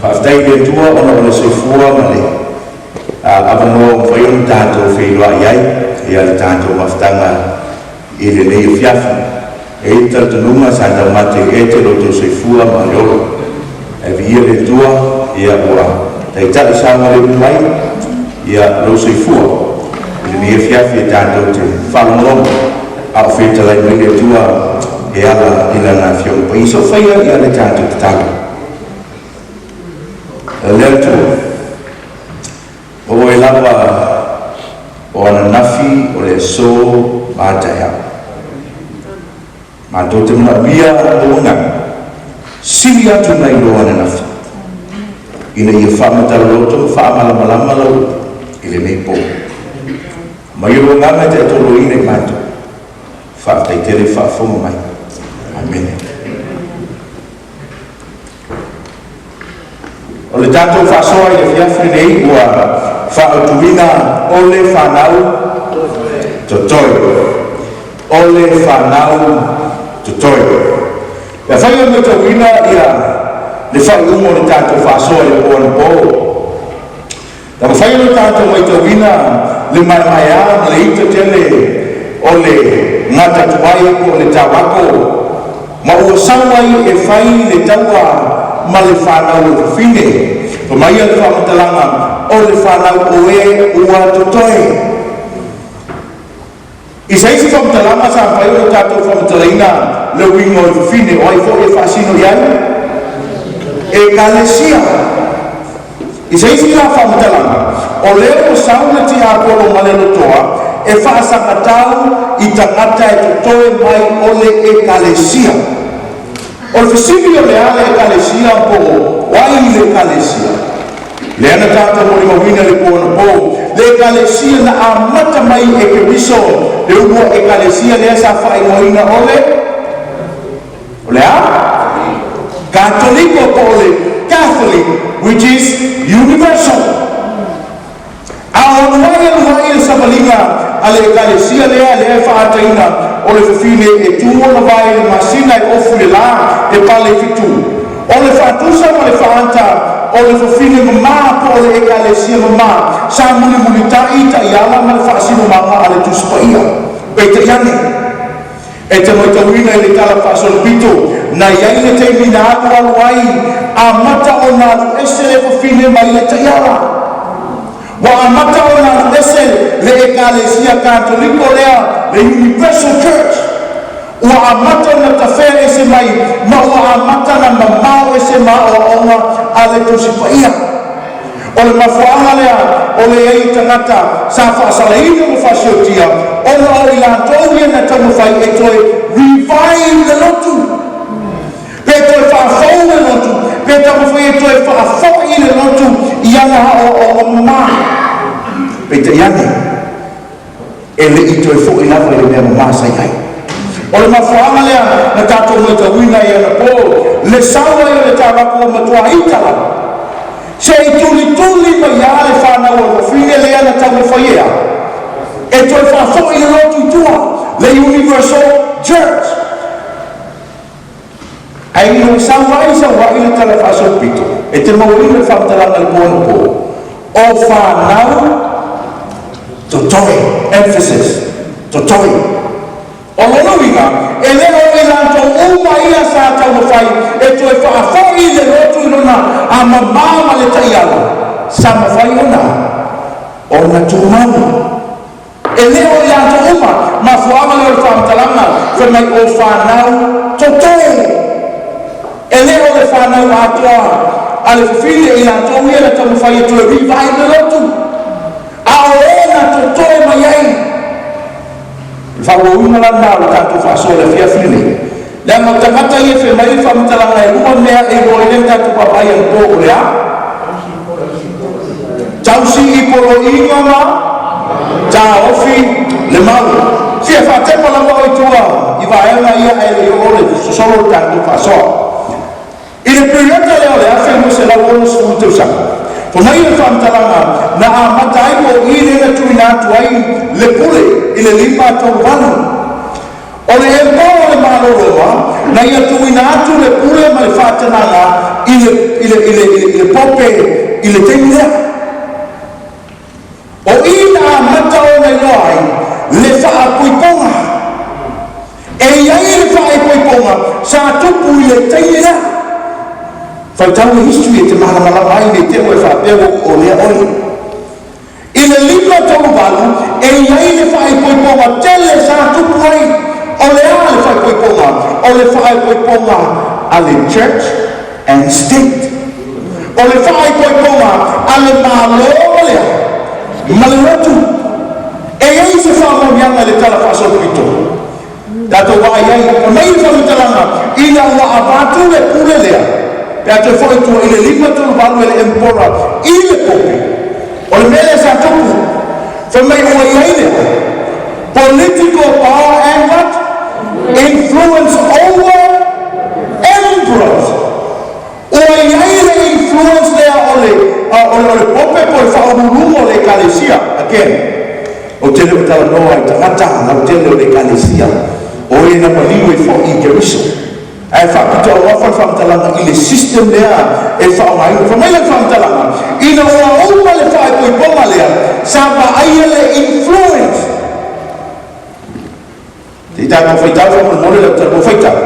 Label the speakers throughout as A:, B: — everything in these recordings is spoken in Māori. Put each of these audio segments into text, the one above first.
A: Whaftai le tua ona o le soifua ma le avangoa mwhaion tātou whailoa iai ia le tātou maftanga i le nei o fiafi e ita tununga sa tau mate e te roto soifua ma le olo e vi ia le tua ia ua tai tari sama le mwai ia lo soifua i le nei o fiafi e tātou te whalongolong a o whetalai mai le tua e ala ila ngā whiong pa iso whaia ia le tātou te taga lea tua o e lava o ana nafi o le so mātai au mātou te muna mia o ngā siri atu mai lo ana nafi ina ia whamatara loto whaamalamalama lau i le nei po mai o ngā mai te atolo ina i mātou whaatai tere whaafonga mai amen o le tātou whaasoa i le fiafri nei ua whaatuina o le Fanau Totoe o le Fanau Totoe e whai o me tauina ia le whaiumo le tātou whaasoa le poana po ta whai o le tātou mai tauina le mai a le ita tele o le ngata tuai o le tawako ma ua sawai e whai le taua ma le Fanau o whine pa mai le whamatalanga o le Fanau o e ua Totoe i saisi whamatalanga sa whai o tātou whamatalaina le wingo o whine o ai fo e whaasino iai e kalesia i saisi la whamatalanga o leo o sauna ti a polo ma le lotoa e whaasakatau i tangata e Totoe mai o le e kalesia o le fisimi o le ale e kalesia po wai le kalesia le ana tātou mo le mawina le pōna pō le kalesia na amata mai e ke miso le ua e kalesia le asa whai moina o le a Catholico po le Catholic which is universal a ono wai le sabalinga ale e kalesia lea le e whaataina o le whiwhine e tūona vai le masina e ofu le la e pale fitu o le whaatusa ma le whaanta o le whiwhine mama po le e kalesia mama sa muli muli tai ta iala ma le whaasino mama ale tuspaia peita iane e te moitawina e le tala whaasolpito na iai le te mina aku aluai a mata o nā ese le whiwhine mai le taiala wa amata o nā ese le ekalesia katoliko lea le Universal Church wa amata na tafere ese mai ma wa amata na mamao ese mao onga ale tusipaia o le mafuanga lea o le ei tangata sa whaasalaini o whasiotia o na o ilantou ia na tamawhai e toi revive the lotu pe toi whaafau le lotu pe tamawhai e toi whaafau i le lotu i ana o mama pe te iane e le i toi fo i lava i le mea mama sa iai o le mafuanga lea na tātou mai tawina i ana po le sawa i le tāwako matua itala se i tuli mai ia le Fanau o whine lea na tamawhai ea e toi whaafo i le lotu tua le Universal Church ai no sawa i le tala whaasopito e te mawina le whamatalanga le pōna po o Fanau Totoe emphasis Totoe o lono winga e leo i lanto uma ia sa tamawhai e toi whaafo i le lotu ilona a mamama le taiala sa mawhai ona tumanu e leo i lanto uma ma fuama le whamatalanga whe mai o Fanau Totoe e leo le Fanau atoa a le whiwhine i lanto ia le tamawhai e toi revive le lotu a o na Totoe mai ai whauauna lana o tātou whaasoa le fiafine le ama takata i e whe mai whamatalanga e ua mea e roi le tātou papai an pō o lea tausi i polo inga ma tā ofi le mau fia whatepa lawa o i tua i waenga ia e le ole sosolo tātou whaasoa i le periota leo le awhi mo se lau ono sku tau saka po mai le whamtalanga na a matai o i rena tui nātu ai le pule i le lima tau wanu o le e pao le maloroma na ia tui nātu le pule ma le whatananga i le le pope i le teni lea. O ina mata o nei loai le whaapuiponga. E iai le whaapuiponga sa tupu i le teni lea. Whaitau e history e te mahamala mai le te oe whaapeo o lea oi. I le lima tau walu e iai le whaapuiponga tele sa tupu ai. O le a le whaapuiponga. O le whaapuiponga a le church and state. O le whaapuiponga a le malo lea. Maliratu e ai se whaamamianga le tala whaasopito dato wa iai mai whamitalanga ina wa avatu le pule lea pea te whaitua i le lima tulu walu le empora i le popi o le mele sa tupu whamai ua iai lea political power and what? Influence over emperors ua iai le influence lea o le pope po le whaururungo le kalesia again o tele o tala noa i tangata na o tele o le kalesia o e na paliwe fo i Jerusalem ai whakita o wafan whamtalanga i le system lea e whaamai whamai le whamtalanga i na ua ouma le whaepoiponga lea sa aia le influence te tāko whaitau whamamore le tāko whaitau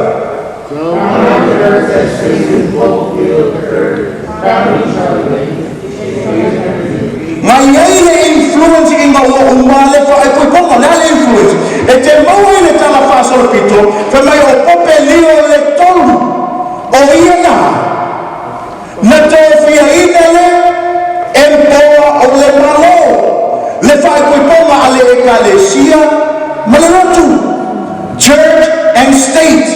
A: ngai ai le influence i ngā ua umale whaepoiponga lea le influence e te maua i le tala whaasolopito whamai o pope leo le tolu o iana na tōwhia ina le empoa o le malo le whaepoiponga a le ekalesia ma le rotu church and state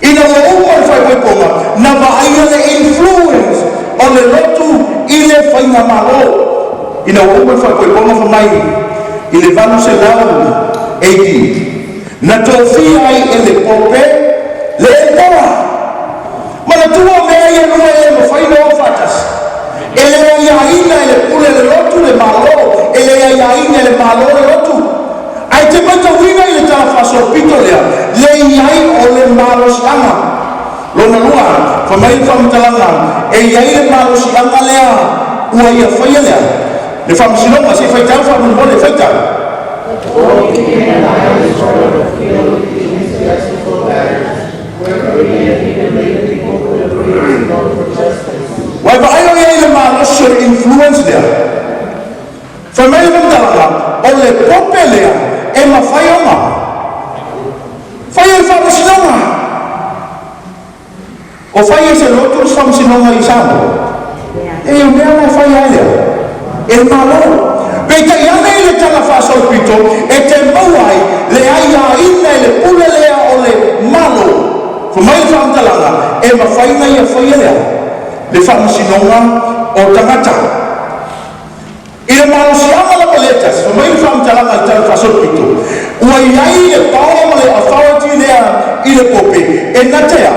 A: ina ua umale whaepoiponga na vaaia le influence o le rotu i le whainga malo ina ua umale whaepoiponga whamai i le vanu se lau AD na tōwhia ai e le pope le empoa mana tua mea ia nua e mo whaina o whatas e le iaina e le pule le rotu le malo e le iaina e le malo le rotu ai te mata wina i le tala whasopito lea le iai o le malo sianga lona lua whamai whamtalanga e iai le malo sianga lea ua ia whaia lea le whamsinonga se whaitau whamungo le whaitau wai ba aino iai le malosio le influence lea whamai whamtalanga o le pope lea e ma whaionga whaia i whamsinonga o whaia se lotus whamsinonga i samo e o mea mai whaia lea e malo Peita iana i le tala whasolpito e te mauai le aia ina i le pule lea o le malo. Whamai whamtalanga e mawhainga ia whaia lea le whamasinonga o tangata. I le malo sianga la paletas, whamai whamtalanga i tala whasolpito. Ua iai le power ma le authority lea i le pope e natea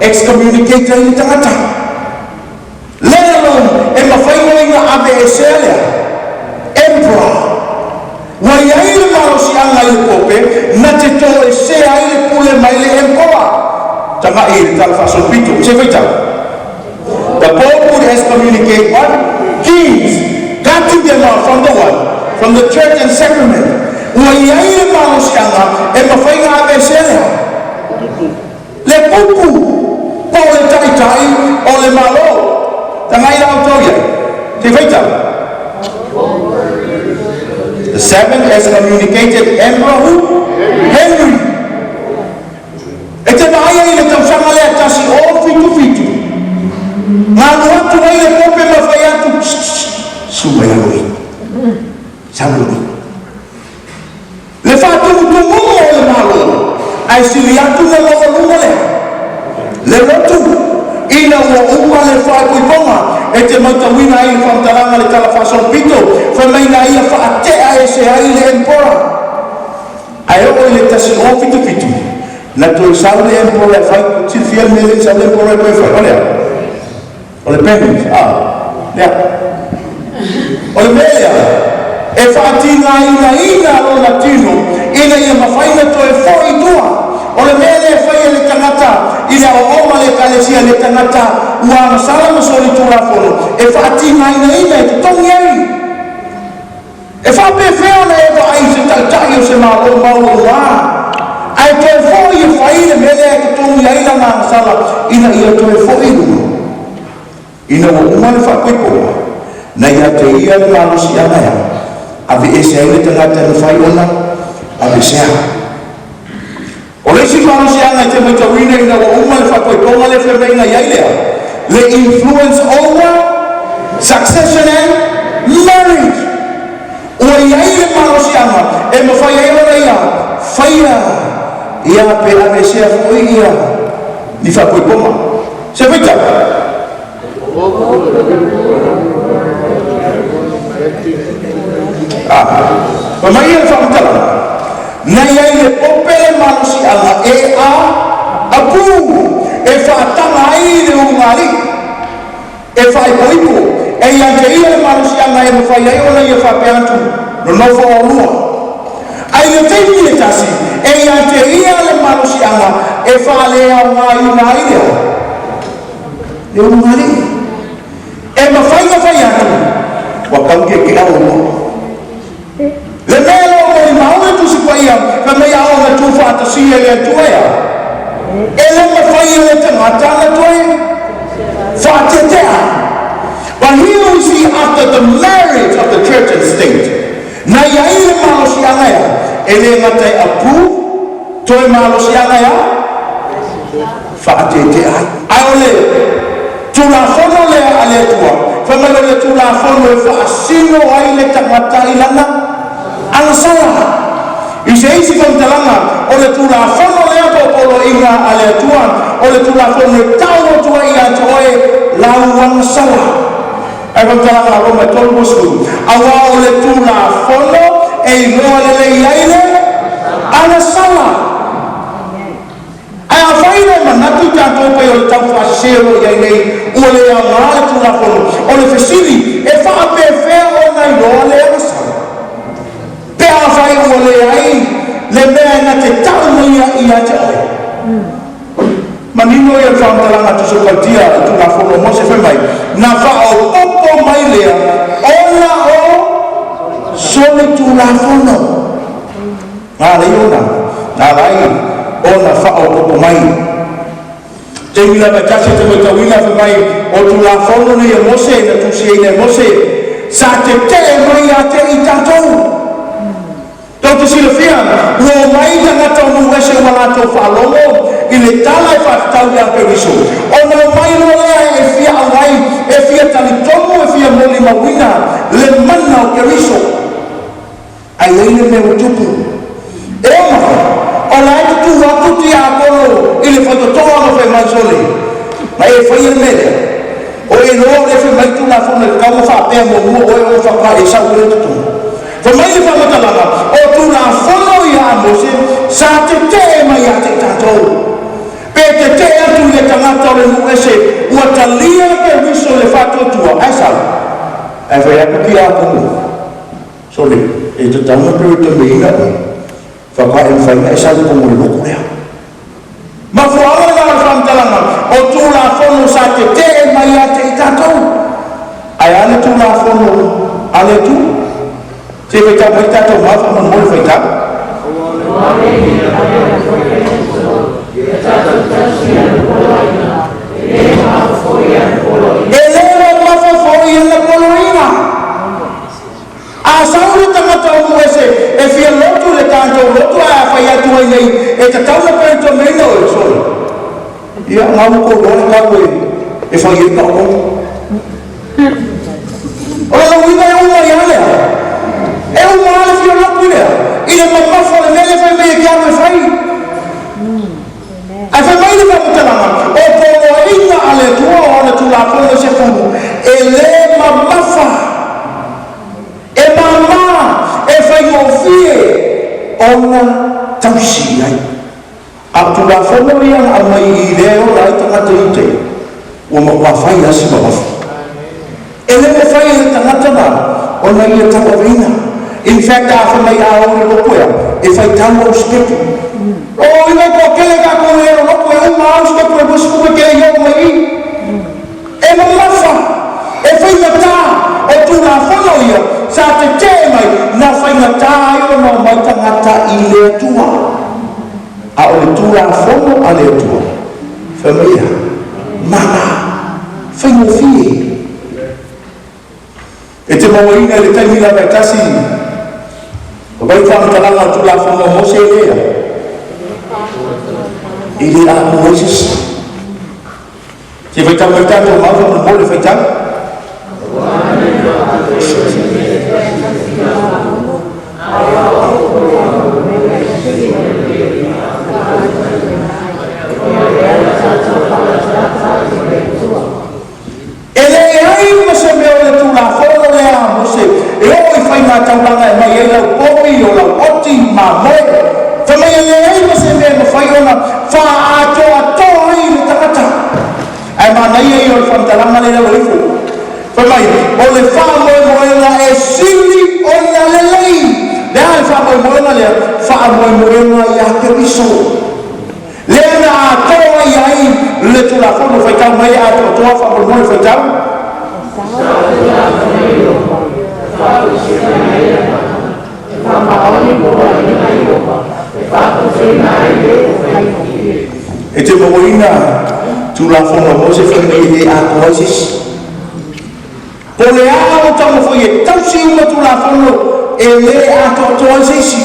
A: excommunicator i le tangata. Let alone e mawhainga inga ave e sea lea. Emperor wa iai le malosianga i le pope na te tō e sea i le pule mai le emperor tanga i le tala whasolpito se whaitau the pope would excommunicate what? Kings cutting them out from the church and sacrament wa iai le malosianga e mawhainga ave sea lea le pupu po le taitai o le malo tanga i lau tau iai se whaitau the seventh excommunicated emperor who? Henry. E te maia i le tausanga lea tasi o fitu. Ngā nuatu mai le pope ma whai atu. Sumai aloi. Saloi. Le whātumu tumungo o le malo. Ai sili atu le loa lunga lea. Le rotu. Ina ua uma le whaepuiponga e te mautawina i whamtaranga le tala whasolpito whamaina ia whaatea e se ai le empora ai o i le tasi o fitu na toi sau le empora e whai tilfia me le sau le empora e koe whai o lea o le pennies lea o le mea e whaatinga ina o latino ina ia mawhaina toi fo i tua o le mea le whai le tangata ina o oma le kale kalesia le tangata ua masala masoli tulafono e whaatingaina ina e tongi ai e whapewhea na e wa ai se tautai o se malo mauro wā ai toe fōi e whaile mele e te tongi ai na ngā masala ina ia toe fōi ruma ina wa umane whapekoa na ia te ia le malosi ana ia ave e se aile tangata na whai ona ave sea o le si malosi ana i te maitawina ina wa umane whapekoa le whemeinga iai lea le influence over succession and marriage ua iai le malosi ana e mawhai ai ona ia whaia ia pe ave sea fōi ia ni whapekoa se whita ma mai e whamatala na iai le popele malosi ana e apu e whaatanga ai le ungari e whaipoipo e ia te ia le malosi ana e mawhai ai ona ia whapeantu no nofo o rua ai le teimi e tasi e ia te ia le malosi ana e whalea ngai ngai leo le ungari e mawhai atu wa kauke ke au le melo o i maue tu si paia ka mei ao na tu whaatasi e le tuea e le mawhai e le te matana toe whaatetea but here we see after the marriage of the church and state na iai le malosi ana ia e le ngatai apu toe malosi ana ia whaatetea ai o le tulafono le a le tua whamalo le tulafono e whaasino ai le tangata ilana alasala i se isi whamtalanga o le tulafono le ato polo inga a le tua o le tulafono e tau tua i a toe lauang sala ai whamtalanga a Roma tolu wasku awa o le tulafono e inoa le iai alasala ai a whaina manatu tātou pai o le tau whaasero i ai nei ua le a ngāle tulafono o le whesiri e whaapewhea o nai roa le alasala pea a whai ua le ai le mea na te tau mai i a te oi manino i a whaamtalanga tu sopautia a tulafono mo se whemai na whao popo mai lea ona o sole tulafono ngā leona ngā rai ona whao popo mai te wila ka tase te wata wila whamai o tu la whono ni a mose na tu si e mose sa te mai a te i tātou tau te sila whia ua mai ta ngata o nuese wala tau whalongo i le tala e whaatau i a periso o na mai no lea e whia awai e whia tali tomo e whia moli mawina le mana o periso ai leile me o tupu e oma o la e tu watu ti a kono i le whatotoa no whai mai sole mai e whai e mele o e roa le whai mai tu la whona le kama whapea mo mua o e o whaka e sau le tutu whai mai le whamatalanga o tu la whono i a mose sa te te mai a te tātou pe te te atu le tangata o le nuese ua talia ke wiso le whatotua ai sau ai whai aku ki a kono sole e te tanga pero te meina whaka e whainga e salu kongo le loko lea. Ma whaama ngā whamtalanga o tū la whono sa te te mai a te i tātou. Ai ane tū la whono ane tū. Te whaita mai tātou mawha man mole whaita. E lewa mawha fōi ana poloina. A saure tangata o muese e fia lotu le tātou lotu a whai atu ai nei e ta tauna pēr tō meina o e soi. Ia ngāmu ko rōne kāko e whai e kāko. O la wina e uma i alea. E uma ale fia lotu lea. I le mamafo le mele whai mei e kia me whai. Ai whai mai le whakatalanga. O pōro inga ale tua o ana tu la whona se whunu. E le mamafa. E mama e whai o fie ona tausi ai. A tu la whono ia a mai i reo rai tangata i te. Ua ma whai asi mamafa. E le me whai e tangata na ona ia tawa reina. In fact, a whamai a ore lokoea e whai tamo o skepu. O ina ko kele ka kone ero lokoe uma au skepu e busiku e kele iau mai matayo no mai tangata I le tua a o le tua fono a le tua familia mama fai fie e te mawina le taimila mai tasi o vai whakalanga tu la fono mose lea I le a Moses te vai tamu tato mawa mo mole fai tamu taulanga e mai ela pomi o la oti ma moe fa mai ele ai ma se me fai ona fa ato ai le takata ai ma nei e o fantalanga le lo ifu fa mai o le fa moe la e sili o la le lei le ai fa moe la le fa moe la ia ke biso le na ato ai le tu la fono fai tau mai ato to fa moe fai tau e te mawaina tu la fono mose whanei le a koasis po le ao tamo foi e tausi uma tu la fono e le a koasis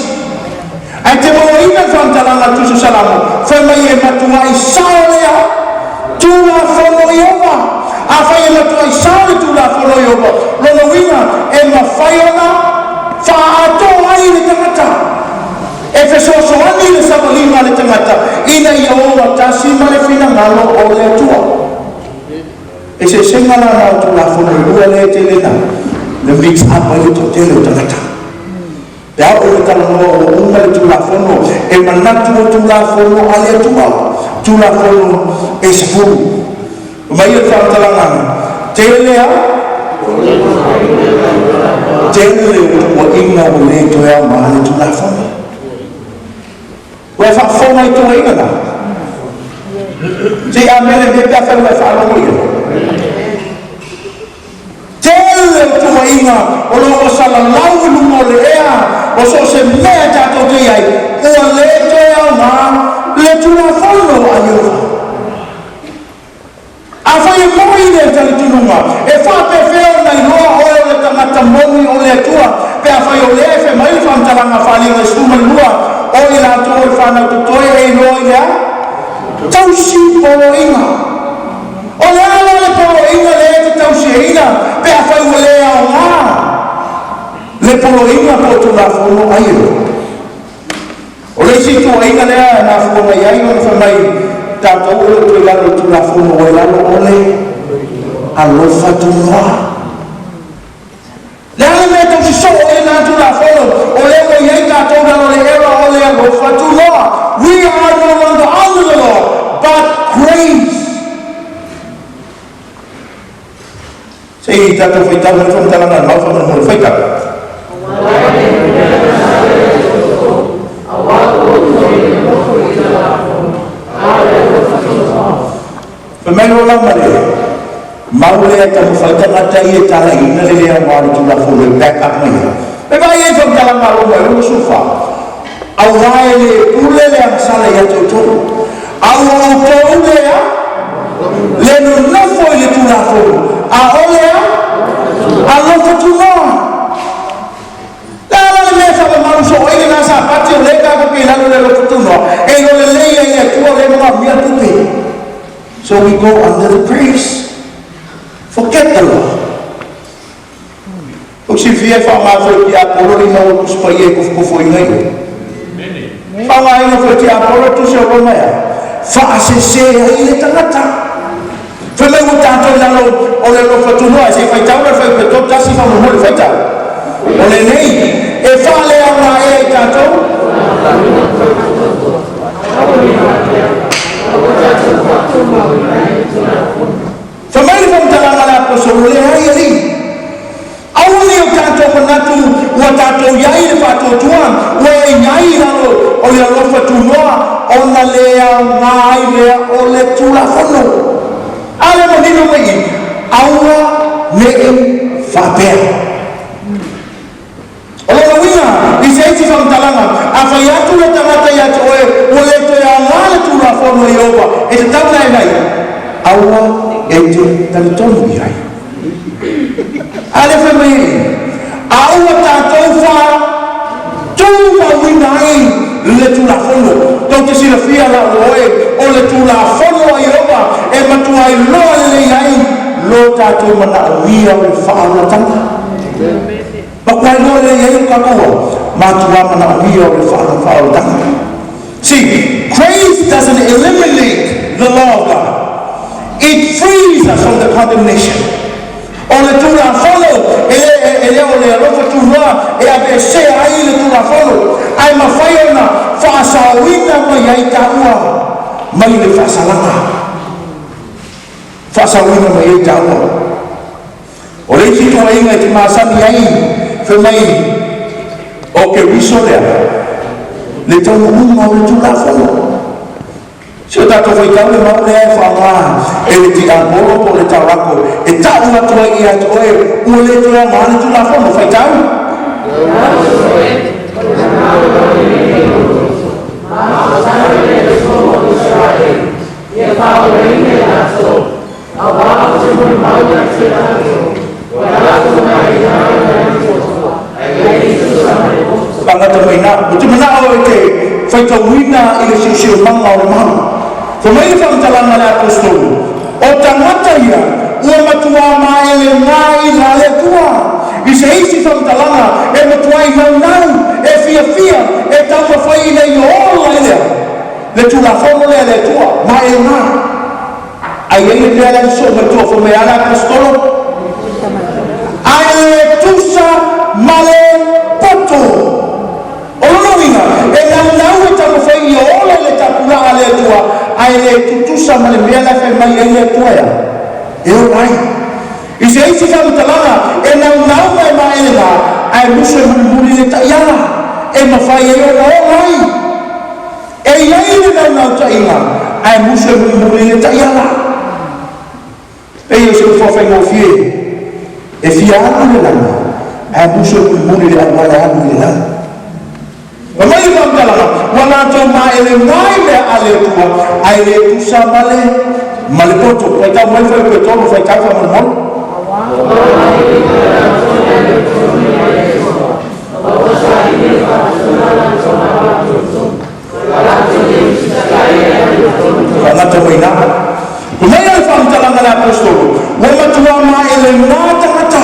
A: ai te mawaina whantalanga tu su salamo whanei e matua I sao lea tu la fono iova a whai e matua I sao le tu la fono iova lono wina e ma whai ona whaato ai le tangata e fesoasoani le samalima le tangata ina I aoa tasi ma le whina ngalo o le atua e se sengala na tu la fono I ua le te lena le mix up ai to te le tangata e au le talanoa o unga le tu la fono e manatu o tu la fono a le atua tu la fono e sefuru mai e whantalanga te lea Tele o inga o le to ya ma le tu la fono. Wa fa fono I to inga na. Te a mele me ka fa fa lo mo. Tele to inga o lo sala lau lu mo le ea o so se me ta to te ai o le to ya ma le tu la fono ayo. A fa I mo I le tali tu nunga e fa pe feo na loa o le tangata moni o le tua pe a fa I o le fe mai fa talanga fa li le suma lua o I la to o fa na Totoe e no ia tausi polo inga o le ala le polo inga le te tausi ina pe a fa I o le a o nga le polo inga po tu la fono ayo o le si tu inga le na fono ai o fa mai tatou o tu lalo tu la fono o lalo ole alofa tu noa le ale me tau si so o le na tu la fono o le o iei tatou lalo le era ole alofa tu noa we are no longer under the law but grace sei tatou fai tau fai talanga mau fai mau fai tau Pemelo lang mali. Maule at ang faltang tayo tayo na nila ang tu la fono back up niya. Pero ay yung talang malo mo sufa. Away le ule le ang sala ya Totoe. Awu to ule ya. Le no na foi le tu la fono. A ole ya. Alo fa tu no. La le fa malo so ay na sa pati le ka ko pilalo le lo tu no. E lo le le ya tu le mo mia tu pe. So we go under the grace. Forget the law. Kung si Fia Fanau ti Apollo rin na utos pa iya kufkufoy ngayon. Pangayon na po ti Apollo to siya rumaya. Faasese ay itangata. Famay mo tato na lo o le lo fatuno ay si fay taw na fay petot kasi fa mo mo fay taw. O le nei e fa le ang na ay tato. Famay mo talang ala po so le ay ali. Awali o tato manatu wa tato yai le fato tuan wa yai lalo o le lo fatunoa o na le ngai le o le tula fono ala mo dino mai awa me fapea Ola winga, isaiti fa mtalanga, afa yatu le tangata ya Totoe, ole to ya ngale tu la fono yoba, e te tau nai nai. Aua e te talitonu bihai. Ale fe mai, aua tātou fa, tūma winga ai, le tu la fono. Tau te sila fia la oe, o le tu la fono yoba, e matua i loa le ai, lo tātou mana uia o le whaala tanga. Pakuai loa le iai kakua, matua mana uia o le whaala tanga. See, grace doesn't eliminate the law of God. It frees us from the condemnation. O le tula follow, e leo le alofa tula, e abe se ai le tula follow. Ai mawhai ona, whaasawina mai ai taua, mai le whaasalanga. Whaasawina mai ai taua. O le tito inga te maasani ai, fe mai, o ke wiso lea, le tau unga o le tula follow. Se tato foi tau le mau lea e whangaa, e le ti angolo po le taurako, e tau atua i atoe, ua le tua maale tu la whono, fai tau? Pangata maina, utu mana o te fai tau wina i le siu manga o le mahu. Fa mai fa mtalanga le apostolo. O tangata ia, ua matua maele ngai la le tua. I se isi fa mtalanga, e matua i nau, e fia, e tau mawhai le i ola ilea. Le tu la fono le tua, maele ngai. Ai e le le so matua fa me ala apostolo. Ai le tusa male poto. O loinga, e nau e tau mawhai i ola le tapura le tua. Ai le tutusa ma le mea la fai mai ai le tuea. E o mai. I se eisi ka utalanga, e nau mai ma ele la, ai muso e muli le taiala. E mawhai e o mai. E iai le nau tainga, ai muso e muli le taiala. E io se ufo fai mo fie, e fia anu le langa, ai muso e muli le anuale anu le langa. Ma mai va mtalanga, wana tau ma ele mai le ale tua, ai le tusa male poto, fai tau mai fai petolo, fai tau fa mol. Wana tau mai na. Kumai ale fa mtalanga le apostolo, wana tua ma ele mai tangata.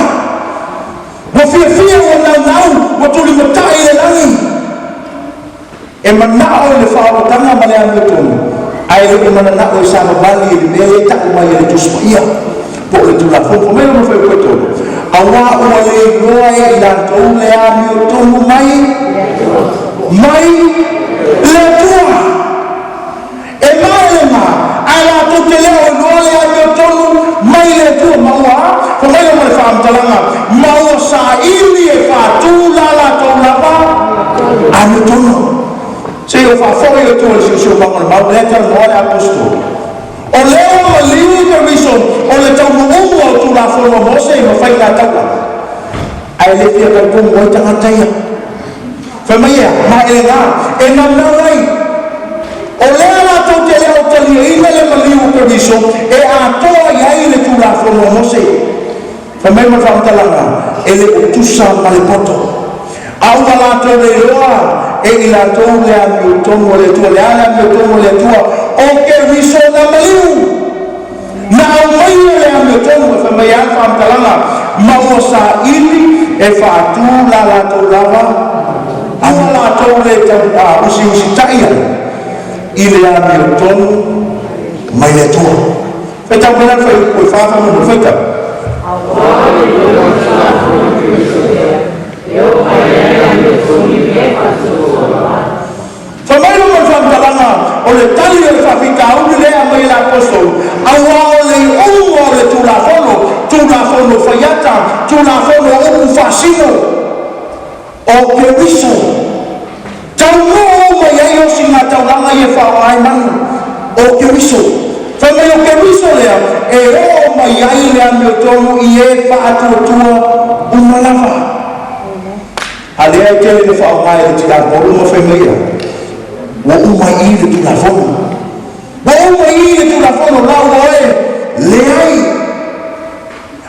A: Wa fia wana nau, wa tuli matai le langi. E manao le whaotanga male anu tonu. Ai le manao e sama bali e le mele taku mai e le tuspaia. Po le tula foko mele mo whai tonu. Awa ua le roa e i lantou le anu tonu mai. Mai le tua. E mai le ma. Ai la tu te leo e roa le anu tonu mai le tua. Maua. Ko mai le mo le whaamtalanga. Maua sa ili e whātū la tau lapa. Anu tonu. Se eu fa fora eu tô se eu vou mal letra no olha apostolo. O leo ma liu que viso, o le tau mo o tu la forma você e fai la tau. Ai le fia ka ko mo tanga taia. Fa mai ma ele ga e na nai. O leo la to te leo te li le ma liu que viso e a to ai le tu la forma você. Fa mai ma fa talanga ele o tu sa ma le poto. Au la to le roa e la tau le amiu tomo le tua, le ala amiu tomo le tua, o ke riso na maliu. Na au mai le amiu tomo, e fa mai alfa amtalanga, ma o sa ili e fa tu la tau lava, awa la tau le tau usi taia, i le amiu tomo, mai le tua. Fe tau mena fai koe whafa mo fai tau. Famelo mo famtalanga o le tali e fafika au le mai la apostolo. Awa o le ungo le tula fono fayata, tula fono o fasino. O ke wiso. Tau no mai ai o singa tau langa e fa ai manu. O ke wiso. Famelo ke wiso le e o mai ai le ame tono i e fa atu tua umalava. alea tele le whaongai le tila koru ma whaimea wa umai I le tula whono wa umai I le tula whono lau oe leai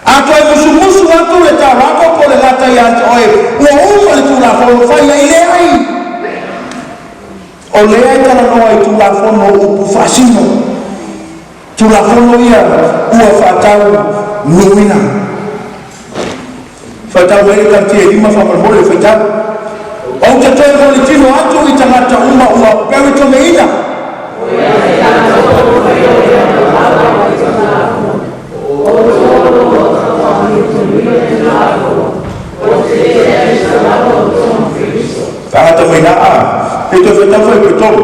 A: ato e musu atu le tarako po le lata I atu oe wa umai le tula whono whaia I leai o leai tala noa I tula whono upu whasino tula whono ia ua whatau nuina whatau ere kantia lima whamarmole whatau o te toi mole tino atu I tangata uma ua perito meina tangata meina Ito whetau whai petau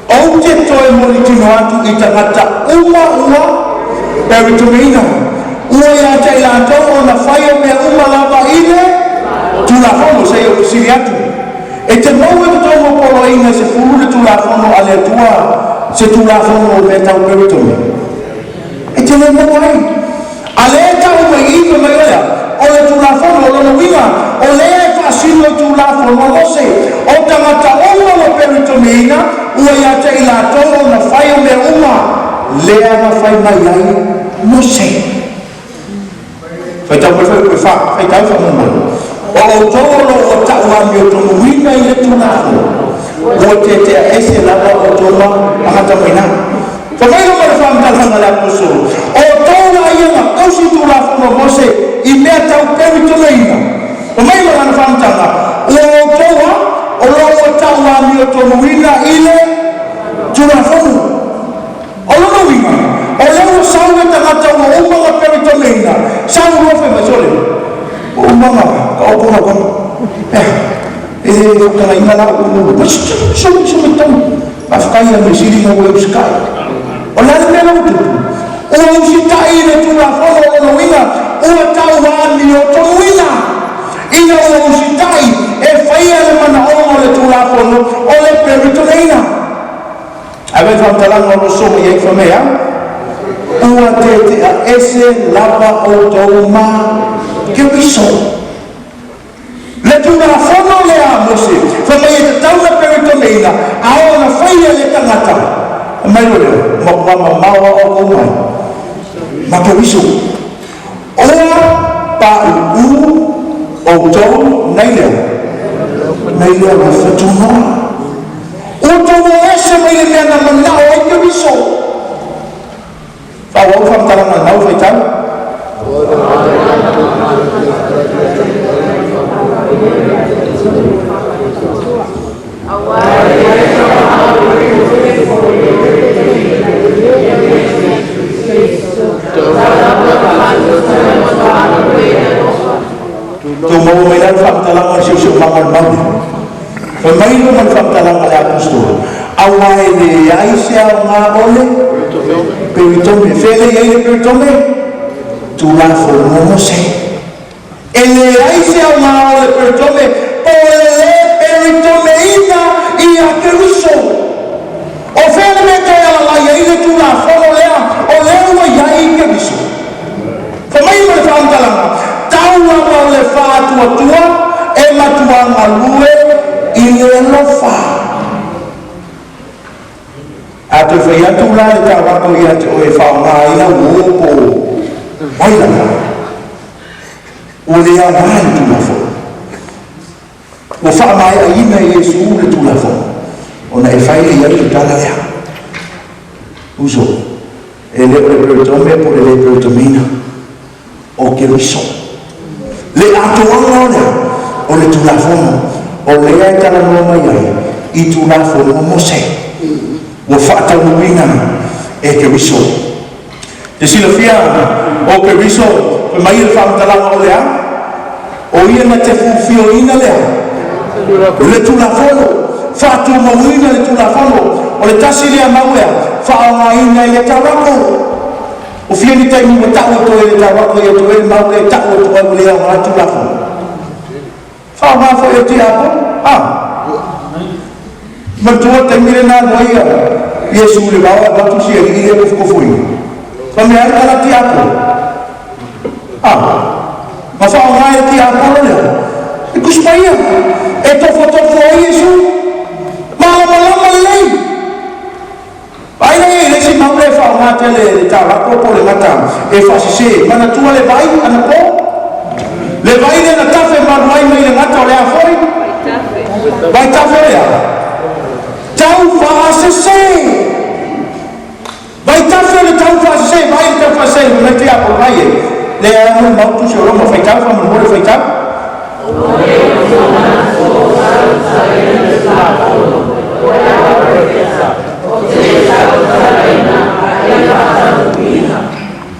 A: o te toi mole tino atu I tangata uma ua perito meina ua ia te ila tau o na whaia mea uma lava ile tula whono sei o kisiri atu e te mau e tau mo polo ina se furu le tula whono ale tua se tula whono o me tau peritome e te le mau ai ale tau me ino me oia o le tula whono o lono winga o le e whasino tula whono ose o tangata uma o peritome ina ua ia te ila tau o na whaia mea uma lea na whai mai ai no se Fai tau fai tau wha mumana. O tōro o tau ami o tono wina I le tunafo. O te ese lava o tōma ahata maina. Whakai no mara whamtalanga la kusuru. O tōra ianga kausi tunafo no mose I mea tau peri toleina. O mai mara whamtanga. O tōra o loa o tau ami o tono wina I le tunafo. O lono wina. O leo saunga tangata o umanga perito meina. Saunga rofe masole. O umanga, ka opona kona. E whakana imana o umu. Sumi tau. Afkai a mesiri na ue uskai. O lani mena utupu. O usitai le tula whono o no winga. O tau wani o tono winga. Ina o usitai. E whaia le mana o le tula whono o le perito meina. Awe whamtalanga o somo I whamea. Ua te ese lava o tau ma ke wiso. Le tuna whono lea mose. Whamai e te tauna perito meina. Ao na whaia le tangata. Mai lore, mama mawa o kumai. Ma ke wiso. Oa pa u o tau nailea. Nailea na whatunoa. O tau ese mai le mea na manao o ke wiso. Awak faham talang nau faitan. Tu mau mainan faham talang masih usah makan makan. Pemain man faham talang ala kustur. Awai le Aisyah ngole. Peritome, fele ele peritome, tula whono mose. Ele aise au ngā ole peritome, po ele peritome ina I a keruso. O fele me te ala lai ele tula whono lea, o leo wa iai keruso. Whamai ma le whaamtalanga, taua ma le whātua tua, e matua ngā lue I le lofa. Ato whai atu la le tawako I atu o e whaonga ina uopo. Oila ka. O le a mai tulafo. O whaamai a ina Yesu le tulafo. O na e whai I atu tala lea. Uso. E le o peritome po le peritomina. O ke riso. Le ato anga o lea. O le tulafono. O lea e tala noa mai ai. I tulafono mose. Wa whata uwinga e ke wiso. Te silafia o ke wiso, pe mai le whamtalanga o lea, o ia na te fuwhio ina lea. Le tula whono, whatu mawina le tula whono, o le tasi lea mawea, whaonga ina I le tawako. O whia ni taimi mo tau to e le tawako I to e mau le tau to e lea o la tula whono. Whaonga wha e te ako? Matua taimire nā noia Yesu le wawa batu si e ile kufui. Kami ai kala ti ako. Ma whaonga e ti ako lea. e kuspaia e tofotofo ai Iesu malama lelei ai nei le si maule whaongate le tāwako po le mata e whasise mana tua le vai ana po le vai le na tafe manuai mai le ngata o le afoi vai tafe lea tau whaasese vai tafe le tau whaasese vai le tau whaasese me te apo mai e le anu mautu se oroma whaitau whamamore whaitau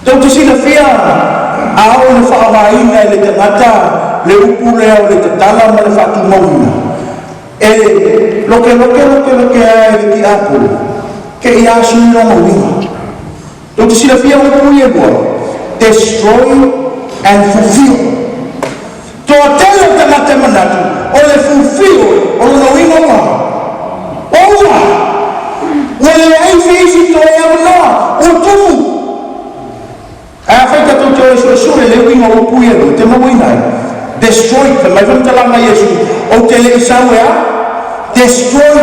A: tau te sila fia ao na whaamaina e le tangata le upu lea o le tatala ma le whatu mauna e loke a e le ki apu ke i asu ina maunga tau te sila fia upu i e bua destroy and fulfill toa tele tangata manatu o le fulfill o le nauina oa wale ai fisi to e amanoa o tumu a faita to te sure le winga o puero te mawina destroy te mai vantala mai Yesu o te le sawe destroy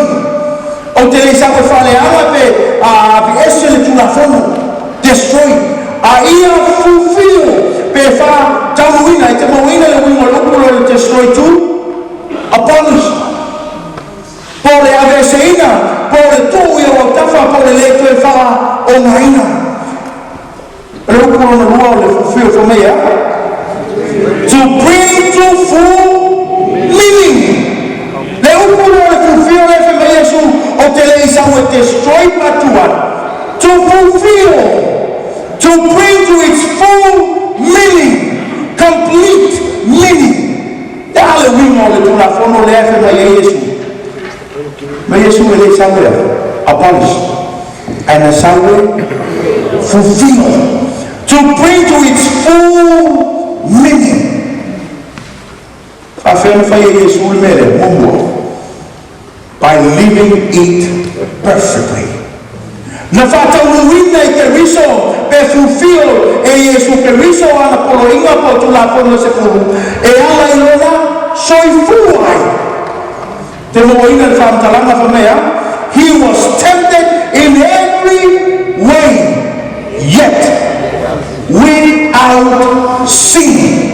A: o te le sawe fale ama pe a ese le tulafono destroy a ia fulfill pe fa tawina te mawina le winga o puero destroy tu abolish por le aveseina por le tu o tafa por le le fa o maina to bring to full meaning. Le ukuro le fulfill le fe mai Yesu o te le isa o destroy patuan. To fulfill, to bring to its full meaning, complete meaning. Dale wingo le tulafono le fe mai Yesu. Mai Yesu le isa o abolish and the Samuel fulfill. To bring to its full meaning. By living it perfectly. Na fata uwina i keriso pe fulfill e Yesu keriso ana poloinga po tulafono se fulu e ala ilona soifuai. Te moina le whamtalanga whamea, he was tempted in every way, yet without sin.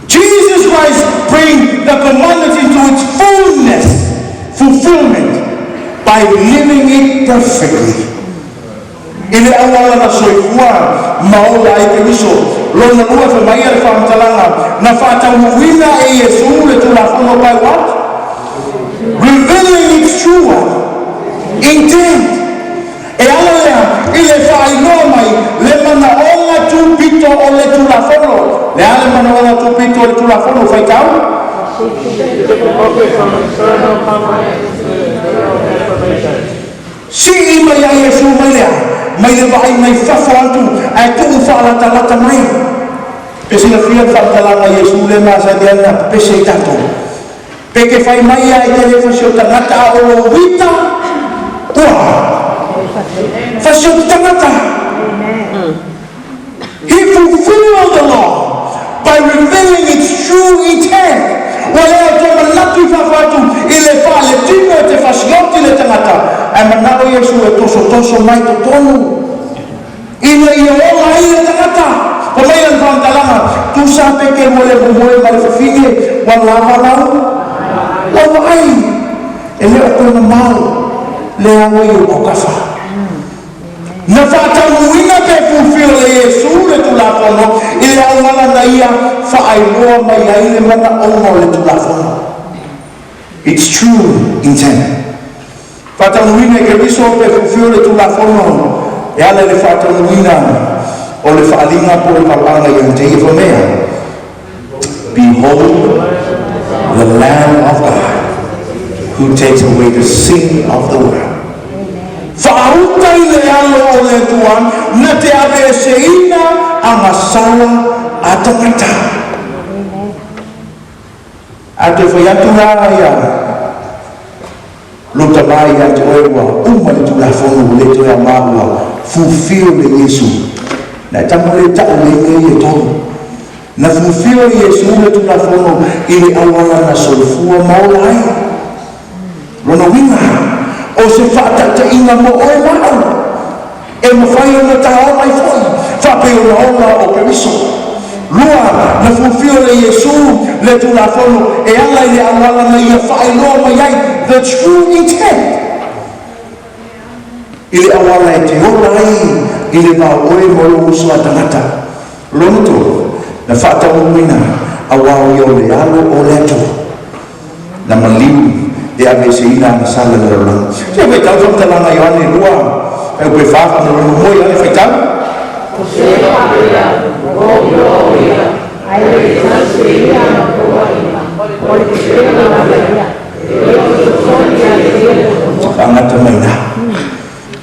A: Jesus Christ brings the commandment into its fulfillment by living it perfectly. Ile awala na soifua maola i keriso lona lua fe mai le whamtalanga na whatauwina e Yesu le tulafono by what? Revealing its true intent. E ala lea, ile whainoa mai, le mana onga tupito o le tulafono. Le ale mana onga tupito o le tulafono, whaikau? Si ima ya Yesu mai lea, mai le vai mai whawhantu, ai tuku whaalata mai. Pese na fia whaatalanga Yesu le masa diana, pese tato. Peke whai mai ai te le whasio tangata o wita, Fashion tangata. He fulfilled the law by revealing its true intent. Wale to manatu fafatu ile fale tino te fasioti le tangata. Ai manalo Yesu e toso mai to tonu. Ile ia ola ile tangata. Komai ang pantalanga tu sape ke mole male fafine wala lau. Wai. Ele ko na mal. Le awai o kafa. Na whatamuina pe fulfill le Yesu le tulafono i le aungala na ia whaailoa mai ai le mana ongo le tulafono. It's true intent. Whatamuina ke riso pe fulfill le tulafono e ale le whatamuina o le whaalinga po le papanga i te iwa mea. Behold the Lamb of God who takes away the sin of the world. Whautai le alo o le tuan na te aveseina a masala a tangata. A te whaiatura ia luta mai a te oewa uma le tulafono le toea mahua fulfill le Yesu. Na tamu le tau le ngei e tonu. na fufio Yesu le tulafono ili awala na solfua maulai lona winga o se fata te inga mo o mau e mawhai o na taha mai foi whape o na ola o periso lua na fufio le Yesu le tulafono e ala ili awala na ia whai loa mai ai the true intent ili awala e te ola ai ili mau oe mo usua tangata lonto na fata umina awao yo le alo o le atu na maliu e ave se ina na sala le rola se vai tau fam talanga Ioane lua e koe fafa na rola moi ale fai tau o se wapea o yo ia ai le tau ia na kua ina o le se na wapea e o soni ale angata mai na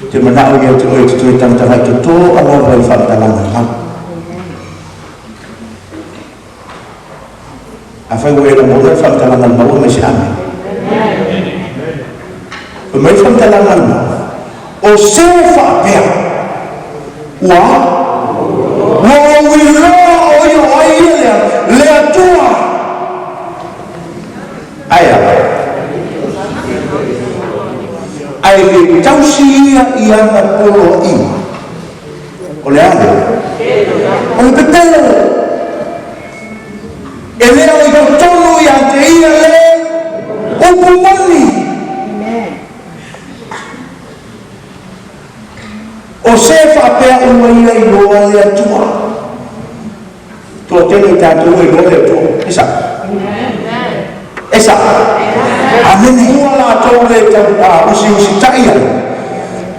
A: te manao ia te oi te tui tamtanga i Totoe awa vai fam talanga mau afai wera mo le fam talanga mau me se ame o me fam talanga mau o se fa pea wa wi lo o yo ai le atua aya ai le tausia ia na polo i o le ane o le pepelo e lea o i tonu i ante ia le upu moni o se whapea ua ia i loa le atua tō tēne i tātou i loa le atua esa esa amene ua la tō le usi taia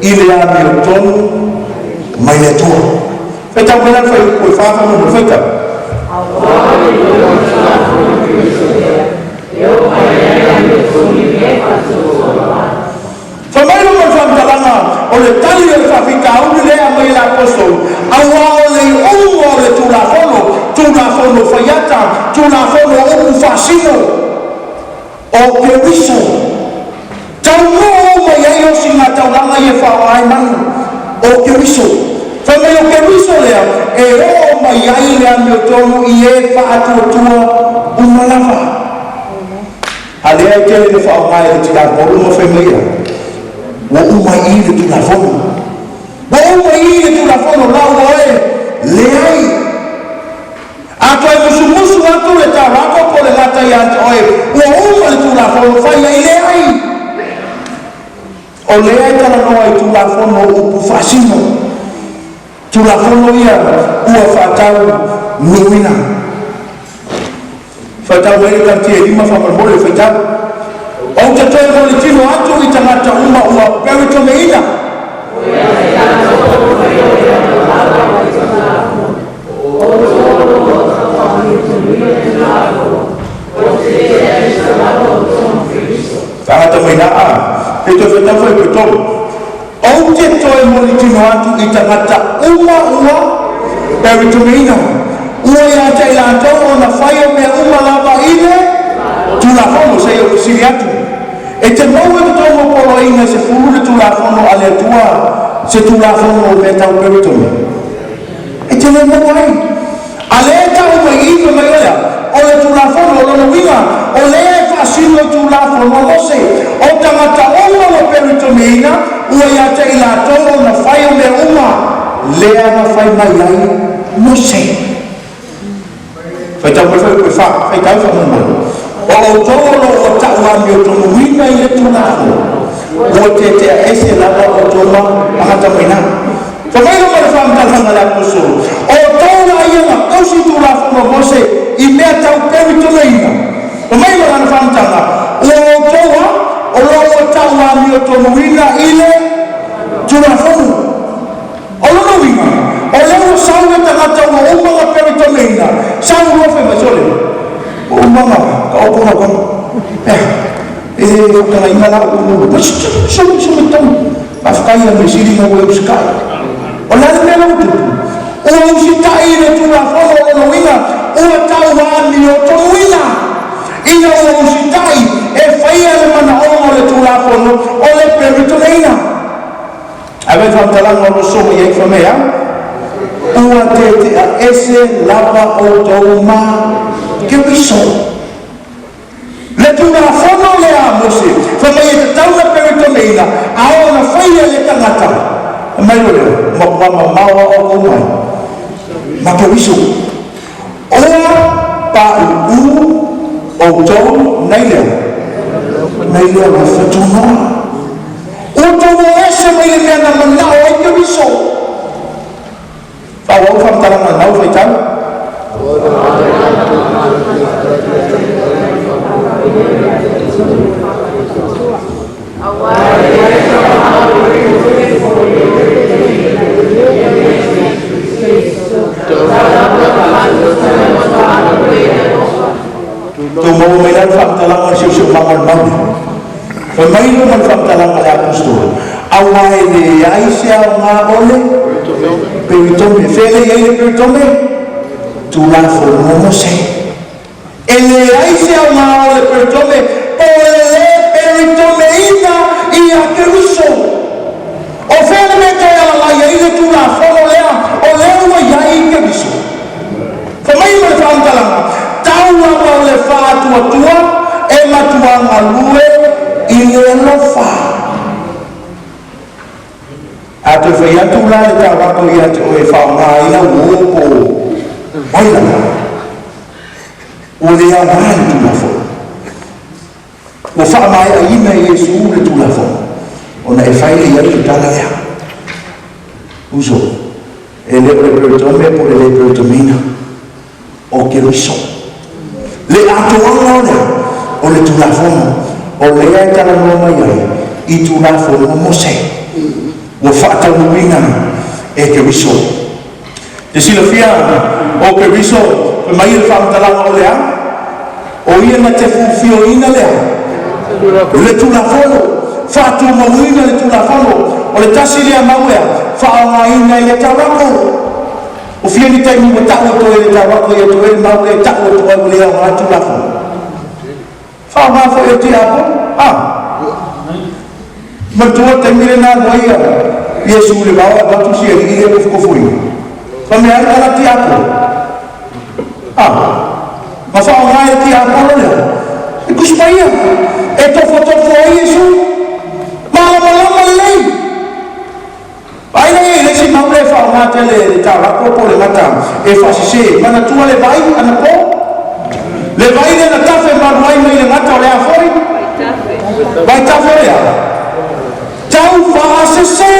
A: i le ame o tonu mai le atua whetau mena whai koe whāwhama mo whetau Whamairo mo whamtalanga o le tali o le whawhika uni lea mai la apostol awa o le ungo o le tūnafono whaiata tūnafono upu whasino o ke wiso tau mo mai ai o singa tauranga i e whawai manu o ke wiso whamai o ke wiso lea e o mai ai lea meo tonu i e whaatuatua umalawa alea i tele le whaongai e tira poru mo whemaia wa umai i le tūnafono wa umai i le tūnafono lau oe leai ato e musu atu le tarako po le ngata i ante oe wa umai le tūnafono whaia i leai o leai tala noa i tūnafono upu whasino tūnafono ia ua whatau nuina whatau ere kanti e lima whamarmole whatau o te toi mo le tino atu i tangata uma ua peri tome ina tangata mai na a e toi whatau whai koe tolu o te toi mo le tino atu i tangata uma ua peri tome ina ua ia te ila tau o na whaia mea uma lava ine tūnafono se o siri atu e te mau e tō mo polo inga se furu le tūnafono ale atua se tūnafono o me tau peritome e te le mau ai ale tau mai iwa mai oia o le tūnafono o lona winga o le e whasino tūnafono lose o tangata oma o peritome ina ua ia te ila tō o na whaia me uma lea na whai mai ai no se fai tau koe fai tau whamamano o tōro o tau ami o tono wina i le tūnafono o te ese lava o tōma ahata maina whamairo mai whamtalanga le apostol o tōra ia na kausi tūnafono mose i mea tau peri toleina whamairo ana whamtanga o tōra o lo o tau ami o tono wina i le tūnafono o lono wina o leo sau e tangata o umanga peri toleina sau rofe masole o umanga ka opona kono e whakana imala o uno somi tau ma whakai a me siri na ue usikai o lani mea utu o usikai le tūnafono o lono wina o tau ami o tono wina ina o usikai e whaia le mana ongo le tūnafono o le peri toleina ave whamtalanga o lo somi e whamea ua te a ese lava o tau ma ke wiso le tuna fono le a mose fa mai te tau na peritomeina ao na whaia le tangata mai lore ma maua o o mai ma ke wiso ua pa u o tau nei lea na whatunoa o tau ese mai le mea na manao ai ke wiso Awak faham talang manau faitan? Tu mau mainan faham talang siu-siu mangan mau. Pemain man faham talang ala apostol. Awai le Aisha ma ole. Peritome, fele ele peritome, tu la formo se. Ele aise uma ole peritome, ole peritome ina ia keruso. O fele me te ala la ia tu la formo lea, ole uma ia keruso. Famai me fantalanga, taua ole fa tua e matua malue ile no fa. Ate whai atu la le tawako I ate o e whaongaina uopo oilanga. O le a mai le tulafo. O whaamai a ina Yesu le tulafo. O na e whai le atu tala lea. Uso. E le peritome po le peritomina. O ke riso. Le atu anga o lea. O le tulafo. O lea e tala noma iai. I tulafo no mose. O whaata muinga e ke wiso. Te silafia o ke wiso, pe mai le whaamtalanga o lea, o ia na te fuwhio ina lea. Le tulafono, whaatu mauina le tulafono, o le tasi lea mauea, whaonga ina I le tawako. O fia ni taimu mo tau to e le tawako I to e mau le tau to e lea o atu lafono. Whaonga fo e te apo, Matua temire na noia Yesu le bawa batu si eri ile ko foi. Kami ai ala ti ako. Ma fa ngai ti ako le. E kuspaya. E to foto foi Yesu. Mala lei. Ai nei le si mau le fa ma tele ta la ko le mata. E fa si se mana tua le vai ana ko. Le vai na tafe ma vai mai le mata le a foi. Vai tafe le. Tau whaasese.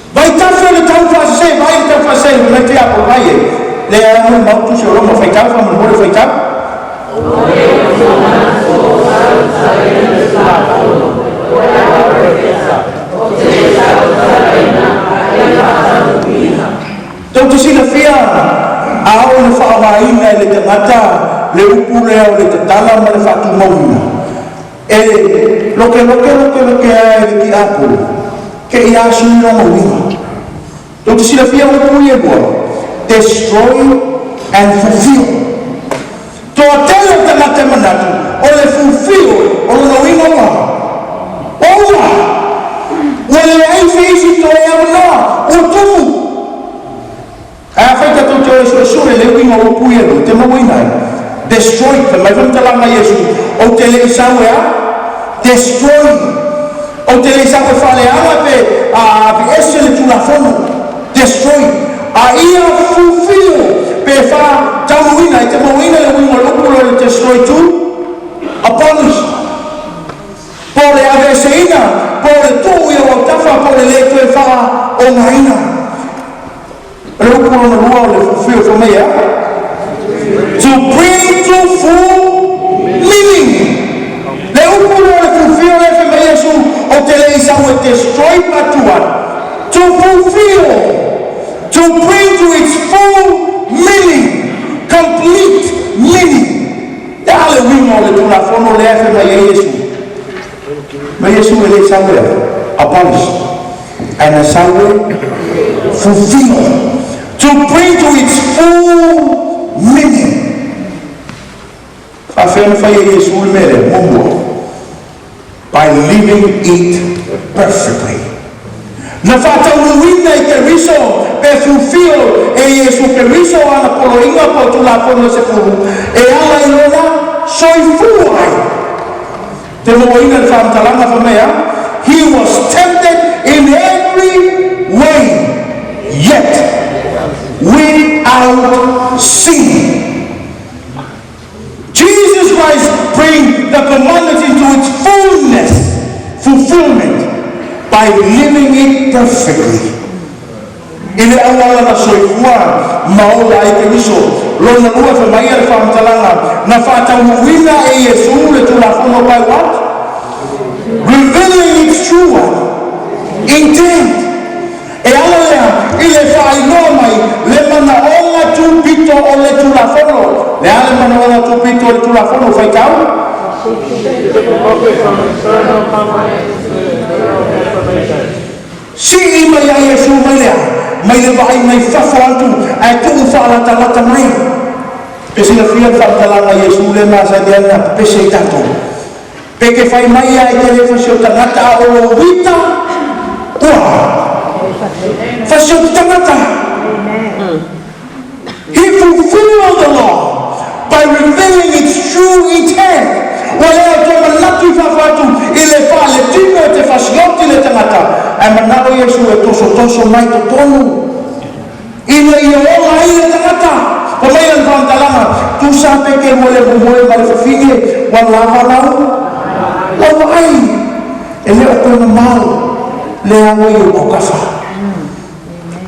A: Vai tafe le tau whaasese, vai le tau whaasese, me te apo vai e. Le anu mautu se oroma whaitau, wha mole whaitau. Tau te sila fia, ao le whaawaina le tangata, le upu lea o le tatala ma le whaatu mauna. E loke ai le ti apo ke I asu no mawinga. Tau te sila fia upu I e bua. Destroy and fulfill. Toa tele tangata manatu o le fulfill o le mawinga wa. Owa. Wale ai feisi to e amana o tumu. A feita tau te o sure le winga upu I e bua. Te mawinga. Destroy. Te mai whamtalanga Yesu. O te le isawe a. Destroy. O te le isawe whaleanga pe ese le tulafono. Destroy. A ia fulfill. Pe wha tauina. I te mawina le winga lupuro le destroy tu. Abolish. Po le aveseina. Po le tu ia o tafa. Po le le tue wha o ngaina. Lupuro na lua le fulfill for me, to bring to full meaning. Le upuro le fulfill le fe me Yesu o te le isawe destroy patuan. To fulfill, to bring to its full meaning, complete meaning. Dale wimo le tulafono le fe me Yesu. Me Yesu le isawe abolish and isawe fulfill. To bring to its full meaning. Afirma Yesu mere mumbo by living it perfectly. Na fata uwina I te riso pe fulfill e Yesu Keriso ana polo inga po tula fono se pulu e ala ilona soifuai te mo inga whamtalanga whamea. He was tempted in every way, yet without sin. Jesus Christ brings the commandment into its fulfillment by living it perfectly. Ile awala na soifua maola e Keriso lona lua fa mai al whamtalanga na whatauwina e Yesu le tulafono by what? Revealing its true intent. E ala lea ile whainoa mai le mana onga tu pito o le tulafono le ale mana onga tu pito o le tulafono whaikau si ima ya Yesu mai lea mai le vai mai whawha atu ai tuu whaalata mai pesi na whia whamtalanga Yesu le masa deana pesi i tato peke whai mai ai te le whasio tangata o wita ua whasio tangata. He fulfilled the law by revealing its true intent. Walea toa manatu I whawhatu I le wha le tino e te whasioti le tangata ai manao Yesu e toso mai to tonu ina I ola I le tangata pa mai an whamtalanga tu sa peke mo le bumoe ma le whawhinge wa lava lau lawa ai e leo kona mau le angoi o kafa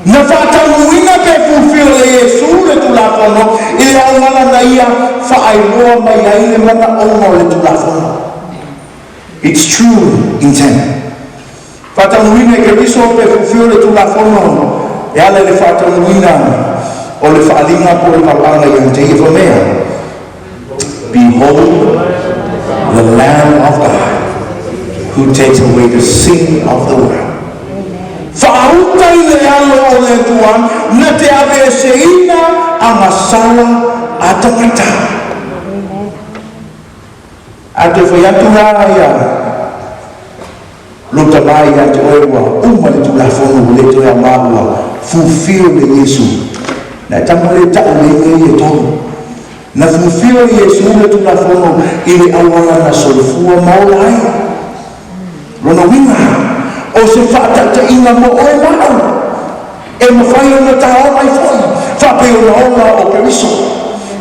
A: na whatamuina pe fulfill le Yesu le tulafono I le aungala na ia whaailoa mai ai le mana ongo le tulafono. It's true intent. Whatamuina e Keriso pe fulfill le tulafono e ale le whatamuina o le whaalinga po le papanga I te iwa mea. Behold the Lamb of God who takes away the sin of the world. Whaautai le alo o le tua na te ave seina a masala a tangata. A te whaiatu rāia luta mai a te oewa uma le tulafono le toea mahua fulfill le Yesu. Na tamo le tau le ngei e tonu. Na fulfill Yesu le tulafono I le awala na solfua maola ai. Rona winga. O se whaatata inga mo oe mau e mawhai ona taha mai foi whape ona ona o Keriso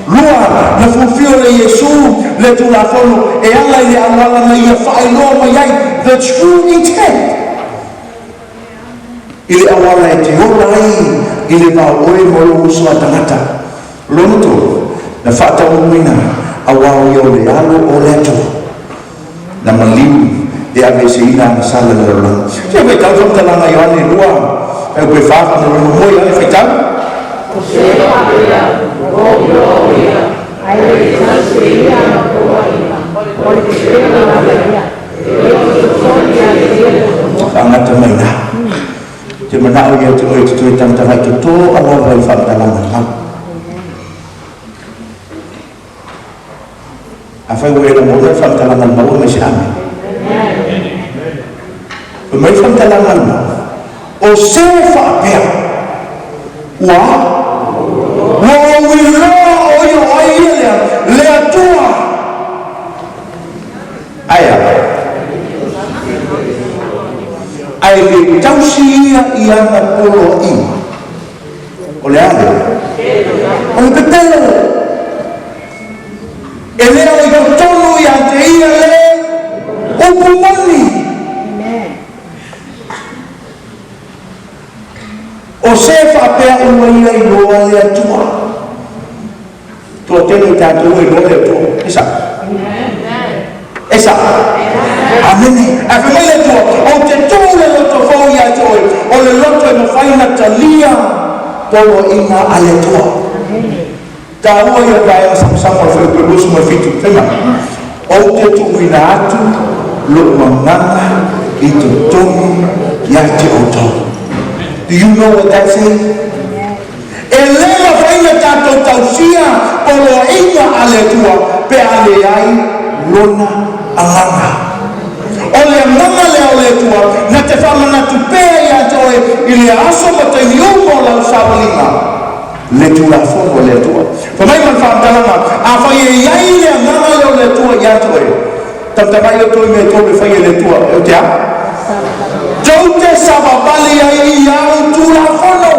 A: lua na fulfill le Yesu le tulafono e ala I le awala na ia whaeloa mai ai the true intent I le awala e te ora ai I le mau oe mo lo usua tangata lono na whaatauina awao I o le alo o le atu na maliu e ave seina na sala le rola. Se koe tau whamtalanga Ioane rua, e koe whāwha na rola moi ane whai tau? O se whakea, o gloria, ai le taseia na kua ina, o le kena na whakea, e o soni a le tia. Whangata mai nā. Te manao ia te oe te toi tamtanga I te tō awa vai whamtalanga nā. A whai ue na mōna whamtalanga nā me se ame. Mai whamtalanga nā o se whapea ua wili roa o ia o ia le atua aia ai le tausi ia I ana polo I o le ale o le pepelo e lea o I tonu I ante ia le o pumoni o se whapea ua ia I loa le atua tō tēnei tātou I loa le atua esa esa amene a whamai le atua o te tō le loto whau ia toi o le loto e mawhaina talia polo inga a le atua tā ua ia kai a samsama o whaupulusu mai fitu whema o te tuwina atu lo manganga I te tongi ia te oto. Do you know what that says? E lema whaina tātou tausia polo inga ale tua pe ale ai lona anganga. O le anganga le ale tua na te whamana tu pēa ia toi I le aso ma te niumo lau sabalinga le tula fono le tua fa mai man fa talanga a fa ye yai le nganga le tua ya toi tam tamai le toi me to fa ye le tua o tia Totoe sababali ai ya tula fono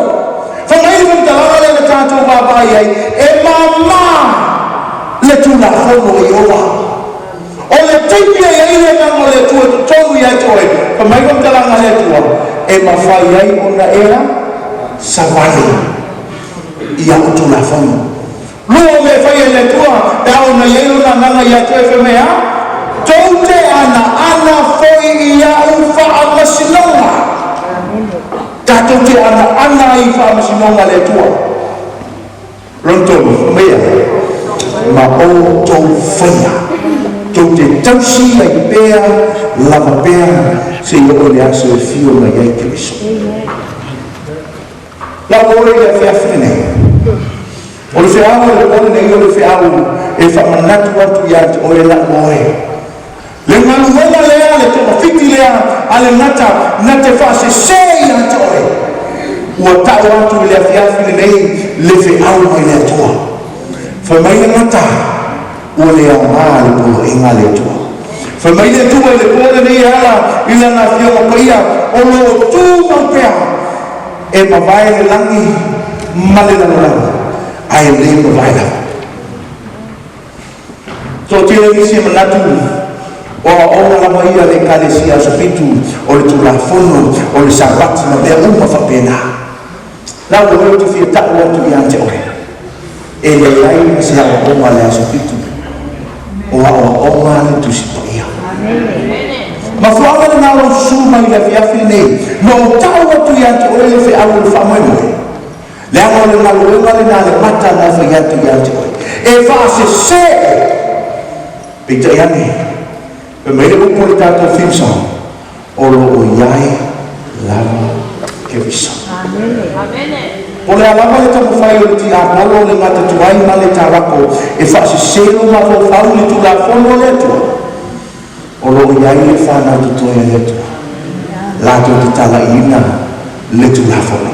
A: fa mai man talanga le tato baba ye e mama le tula fono yoa o le tipi ai le nganga le tua tolu ya toi fa mai man talanga le tua e mafai ai ona era sabali ia utula fono luo me fai le tua da ona yelo na nanga ya te fe mea Totoe ana foi ia ufa amasinonga ta Totoe ana i fa amasinonga le tua ronto mea ma o to faya Totoe tausi ai pea lava pea se o le aso e fio na ia Kristo la ore le fia fine o le fiau le ore nei o le fiau e whamanatu atu ia te oe la oe le ngaluela lea le toka fiti lea a le na te whase se ia te oe ua tau atu le fia fine nei le fiau mai le atua whamai le ngata ua le au maa le polo inga le atua whamai le tua le pole nei ala ila na fia mapaia o lo tu mampea e mawai le langi male na langi ai le mawai la to tira nisi manatu o ona la maia le kalesia sopitu o le tulafono o le sabati na mea uma whapena la o tu fia taku atu i ante oe e le ai si a oma le sopitu o a oma le tusi paia ma fuanga le nalo suma i le fiafi nei no tau atu i ante oe le fe au le whamoemoe le anga le nalo le nale mata na fa i atu i ante oe e whaase se pita iane pe mele upo le tato fimsa o lo o iai lava ke visa o le alama le tamu fai o le ti apolo le ngata tuai ma le tarako e whaase selo ma fo fau le tu la fono le tua o lo iai le whanau tutoe le tua lato te tala ina le tu la fono